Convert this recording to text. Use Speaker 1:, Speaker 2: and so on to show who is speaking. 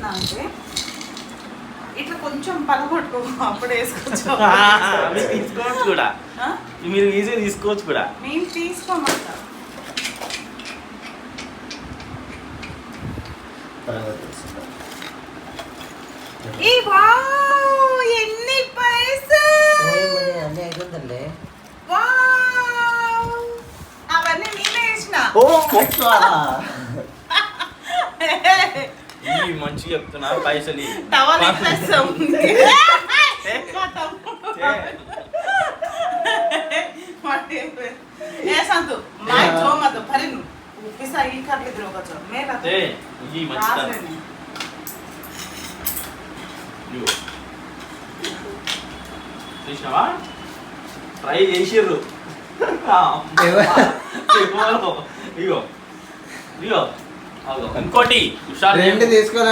Speaker 1: చెప్తున్నా అంటే ఇట్లా కొంచెం పలగొట్టుకో అప్పుడు వేసుకోవచ్చు.
Speaker 2: మీరు తీసుకోవచ్చు కూడా, మీరు ఈజీగా తీసుకోవచ్చు కూడా.
Speaker 1: మేము తీసుకోమంట. ఈ వావ్ ఎన్ని పైసలు!
Speaker 3: అన్నీ 500లే.
Speaker 1: వావ్ అవన్నీ నేనే వేసిన.
Speaker 2: ఈ మంచి చెప్తున్నా పైసలు
Speaker 1: టవల్ ఇచ్చేస్తాం. ఏ సంతు మై జో మत भरिनु पिसा ई कर ले द्रो बच्चों मेरा तो
Speaker 2: ఈ మంచి చూసినావా ట్రై చేసిర్రు. ఇగో ఇగో ఇంకోటి
Speaker 3: రెండు తీసుకోవాలి.